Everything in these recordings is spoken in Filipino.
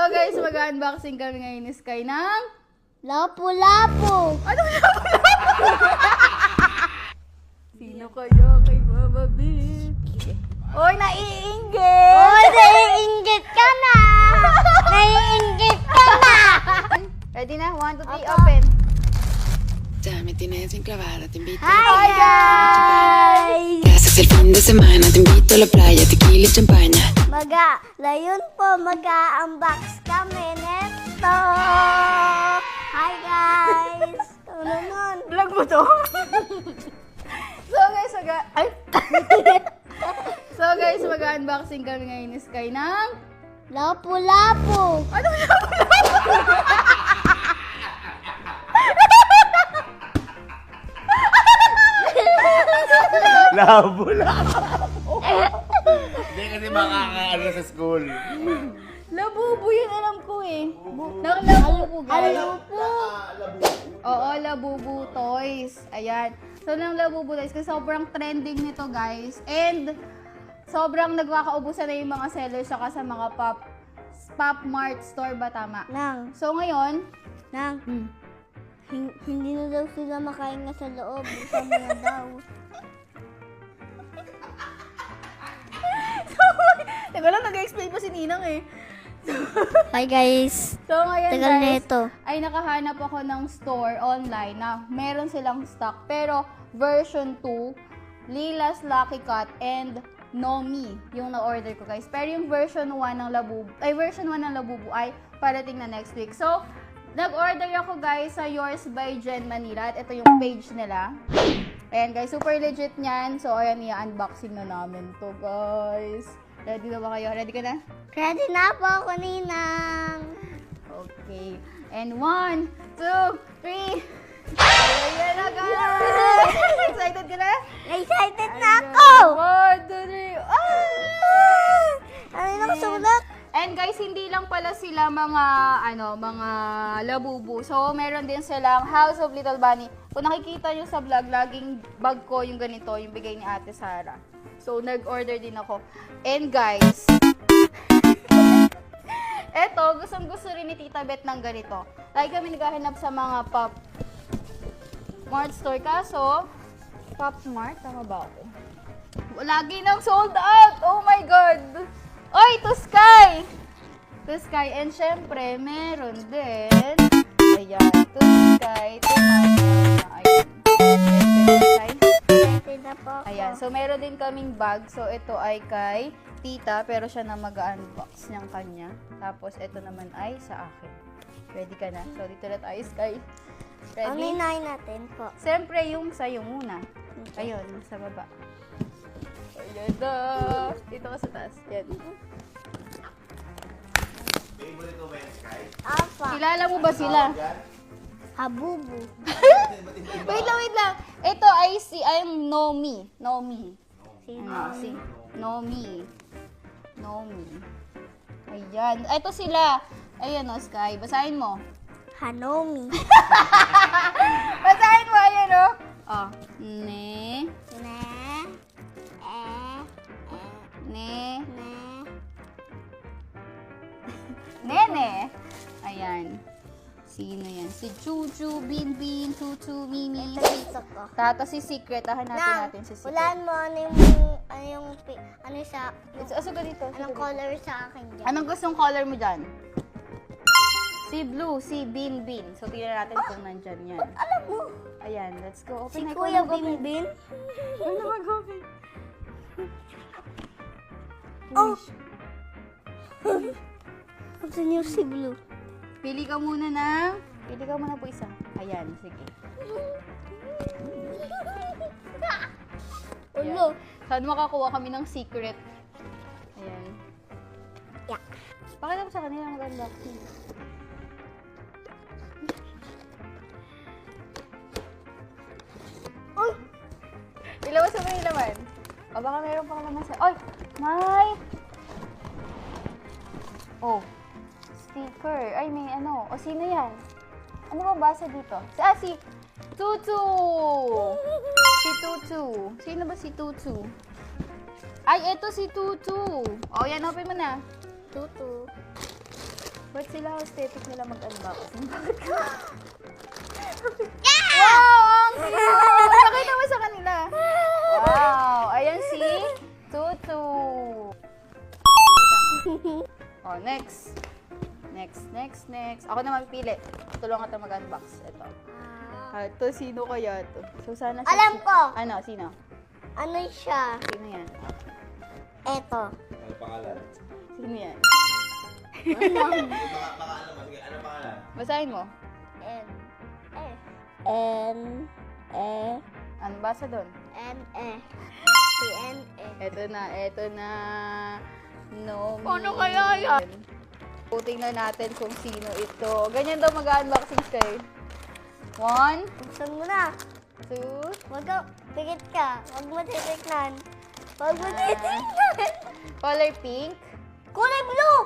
guys, mag-unboxing kami ngayon ni Sky ng Lapu-lapu! ano lapu-lapu? Sino kayo kay Mama Big? Oy, naiinggit! Oy, naiinggit ka na! Naiinggit ka na! Ready na? 1, 2, 3, open! Ya me tienes enclavada, te invito Hi guys! Casas el fin de semana, te invito a la playa, tequila y champaña. Layon po, mag-unbox kami neto! Hi guys! Ano naman? Vlog mo to? So guys, mag-unboxing kami ngayon ni Sky ng Lapu-lapu! ano lapu-lapu? Labo-labo. Hindi kasi makakaano sa school. Labubo yun, alam ko eh. Labubo guys. Lapu! Oo, Labubu Toys. Ayan. So, ng Labubu Toys, kasi sobrang trending nito, guys. And, sobrang nagkakaubusan na yung mga sellers saka sa mga Pop Mart store ba, tama? Nang, So, ngayon, hindi na daw sila makahinga sa loob. Sabi na daw. teka lang, nag-explain pa si Ninang eh. Hi guys! So, ngayon, Tagal na guys, ito. ay nakahanap ako ng store online na meron silang stock. Pero, version 2, Lila's Lucky Cut and Nomi yung na-order ko, guys. Pero yung version 1 ng Labubu ay parating na next week. So, nag-order ako, guys, sa Yours by Jen Manila. At ito yung page nila. Ayan, guys. Super legit niyan. So, ayan, i-unboxing na namin to, guys. Ready na ba kayo? Ready ka na? Ready na po ako, Ninang! Okay. And 1, 2, 3. Ayan na, guys! Excited ka na? Excited na ako! 1, 2, 3. Ano yung nakasulat? And guys, hindi lang pala sila mga labubu. So, meron din silang House of Little Bunny. Kung nakikita nyo sa vlog, laging bag ko yung ganito, yung bigay ni Ate Sara. So, nag-order din ako. And guys, eto, gustong-gusto rin ni Tita Beth ng ganito. Lagi kami naghahanap sa mga Pop Mart store. Kaso, Pop Mart, tama ba ako? Lagi nang sold out! Oh my God! Oy, to Sky! To Sky. And syempre, meron din. Ayan, to Sky. To Maya. Ayan. Sky. Excited na po ako. Ayan, so meron din kaming bag. So ito ay kay Tita, pero siya na mag-unbox niyang kanya. Tapos ito naman ay sa akin. Ready ka na? So dito na tayo, Sky. Ang Ready? ninayin natin po. Siyempre, yung sa'yo muna. Ayun, sa baba. Ayan na. Dito ka sa taas. Yan. Favorite mo ba yung Sky? Apa. Kilala mo ba sila? Habubu. Wait lang. Ito ay Nomi. Nomi. Si Nomi. Ayan. Ito sila. Ayan o, Sky. Basahin mo. Hanomi. Basahin mo. Ayan o. Oh. Ne. Nene. Ayan. Sino yan? Si Chuchu, Binbin, Tutu, Mimi. Ito dito ko. Tata si Secret. Hanapin natin si Secret. Hulaan mo ano sa, Asa ka dito? anong color sa akin dyan. Anong gustong color mo dyan? Si Blue, si Binbin. So, tingnan natin kung nandyan yan. Alam mo, Ayan, let's go. si Open na, Kuya ikaw mag-open. Binbin. Ano mag-open? Oh! Gusto niyo si Blue. Pili ka muna po isa. Ayan, sige. Ulo. Saan makakuha kami ng secret? Ayan. Yeah. Pakita mo sa kanila mag-unboxing. Uy! Ilabas mo yung laman. O baka mayroon pang laman sa... Oy! May! Oh. Sticker. Ay, may ano. O, sino yan? Ano bang basa dito? Si Tutu! Si Tutu. Sino ba si Tutu? Ay, eto si Tutu. O, yan. Open mo na. Tutu. sila aesthetic nila mag-unboxing. Bakit ka? Wow! Ang cute! Pakita mo sa kanila. Wow! Ayan si Tutu. Oh, next. Next. Ako na magpili. Tulungan ka mag-unbox. Ito. Ito, sino kaya ito? So, sana Alam ko. Ano? Sino? Ano siya? Sino yan? Eto. Ano pangalan? Sino yan? Pangalan mo. Sige, ano pangalan? Basahin mo. Ano basa doon? Eto na. No. Ano kaya yan? Tingnan natin kung sino ito. Ganyan daw mag-unboxing kayo. 1, Buksan mo na. 2, Huwag ka, pikit ka. Huwag mo titignan. Huwag mo titignan. color pink. Kulay blue!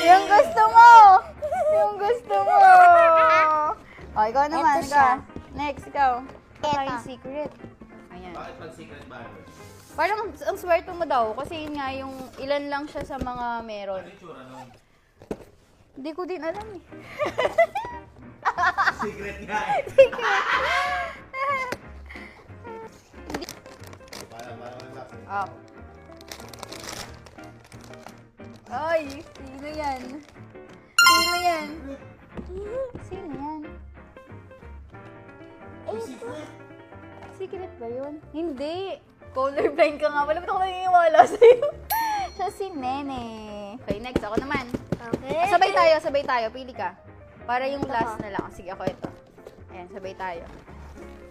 Yung gusto mo! Yung gusto mo! O, ikaw naman. Ito siya. Next, ikaw. Ito Ito. yung secret. Ayan. Bakit pag secret ba? Parang ang swerte mo daw kasi yun nga yung ilan lang siya sa mga meron. Ano yung tsura nun? Hindi ko din alam eh. Secret nga eh. Para. Up. Ay, sino yan? Sino yan? Sino yan? Secret? Secret ba yun? Hindi. Colorblind ka nga. Wala ba ako naniniwala sa'yo? Siya si Nene. Okay, next. Ako naman. Okay. Sabay tayo. Pili ka. Para yung last na lang. Sige, ako ito. Ayan, sabay tayo.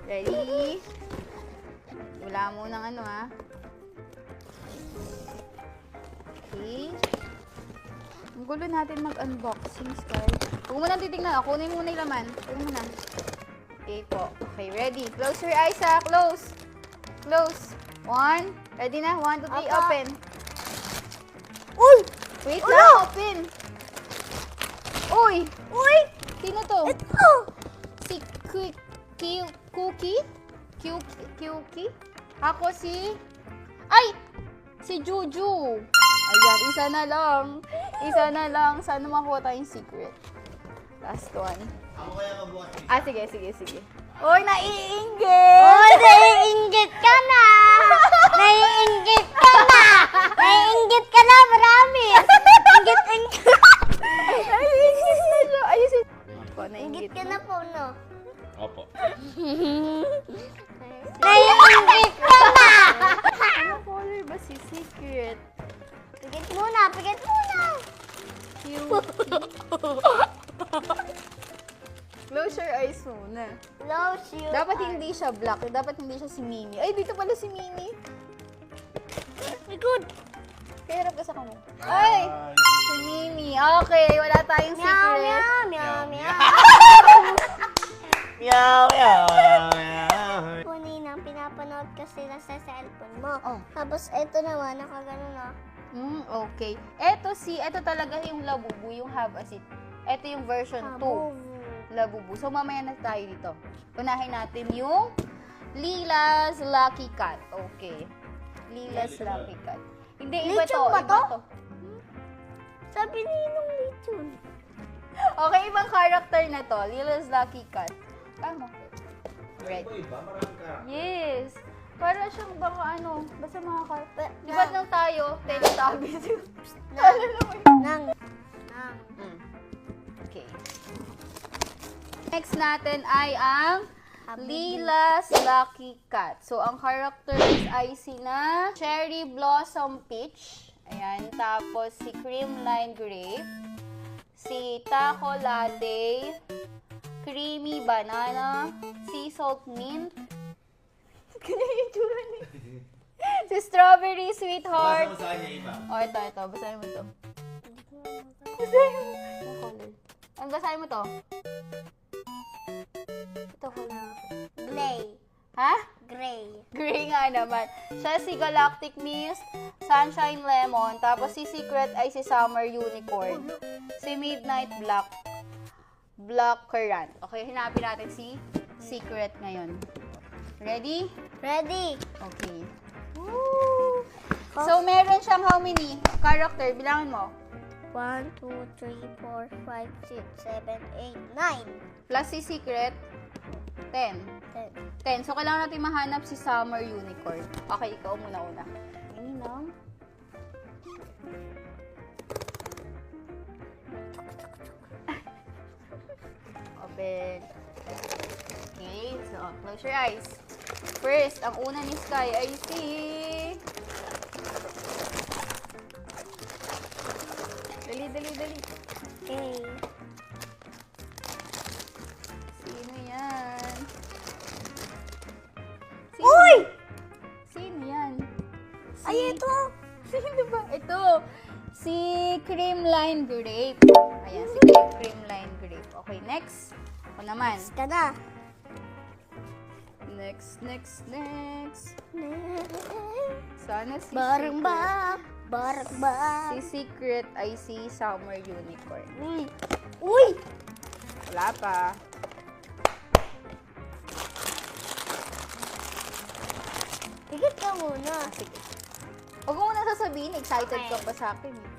Ready? Wala mo ng ano, ha? Okay. Ang gulo natin mag-unboxing, Sky. Huwag mo nang titignan. Kunin mo na yung laman. Kunin mo na. Okay po. Okay, ready. Close your eyes, ha? Close. Close. 1. Ready na? 1, 2, 3, Apa. open. Uy! Wait Ulo! lang, open. Uy! Uy! Sino to? Ito! Si Cookie? Cookie? Ako si... Ay! Si Juju. Ayan, isa na lang. Sana makuha tayong secret. Last one. Ako kaya magbukas dito. Ah, sige. Uy, naiinggit! Uy, naiinggit ka na! Naiinggit ka na! Naiinggit ka na, marami! Inggit. Naiinggit na siya. Ayusin. Ako, Inggit naiinggit ka na po, no? Opo. Naiinggit ka na! Ano color ba si secret? Pikit muna! Close your eyes muna. Close your Dapat eyes. hindi siya black. Dapat hindi siya si Mimi. Ay, dito pala si Mimi. Good. Kaya ka sa kanya. Ay! Si Mimi. Okay, wala tayong Meow, secret. meow, meow, meow. Kunin pinapanood ko sila sa cellphone mo. Oh. Tapos ito naman, nakagano na. Okay. Ito talaga yung Labubu, yung Have a Seat. Ito yung version 2. Labubu. So, mamaya na tayo dito. Unahin natin yung Lila's Lucky Cat. Okay. Lila's Lucky Cat. Hindi, iba Lechon to. ba to? Iba to. Sabi ni nung lechon. Okay, ibang character na to. Lila's Lucky Cat. Tama. Red. Iba, marami ka. Yes. Para siyang baka ano, basta mga character. Di ba nung tayo, Teletubbies yung... Nang. Okay. Next natin ay ang Lila's Lucky Cat. So, ang characters ay sina Cherry Blossom Peach. Ayan. Tapos, si Creamline Grape. Si Taco Latte. Creamy Banana. Sea Salt Mint. Ganyan yung tsura niya. Si Strawberry Sweetheart. Basta mo sa kanya iba. Oh, ito. Basahin mo ito. Basahin mo. Yung color. Ang basahin mo to? Ito color. Gray. Ha? Gray. Gray nga naman. Siya si Galactic Mist, Sunshine Lemon, tapos si Secret ay si Summer Unicorn. Si Midnight Black, Black Currant. Okay, hinapin natin si Secret ngayon. Ready? Ready. Okay. Woo! So, meron siyang how many character? Bilangin mo. 1, 2, 3, 4, 5, 6, 7, 8, 9. Plus si Secret, 10. 10. So, kailangan natin mahanap si Summer Unicorn. Okay, ikaw muna-una. Ayun lang. Open. Okay, so close your eyes. First, ang una ni Sky ay si... Dali. Okay. Sino yan? Uy! Sino yan? Ay, ito! Sino ba? Ito. Si Creamline Grape. Ayan, si Creamline Grape. Okay, next. Ako naman. Ka na. Next. Sana si Barang Secret. ba? Barang ba? Si Secret ay si Summer Unicorn. Uy! Wala pa. Higit ka muna. Sige. Huwag mo muna sasabihin. Excited Okay. ka pa sa akin. Eh.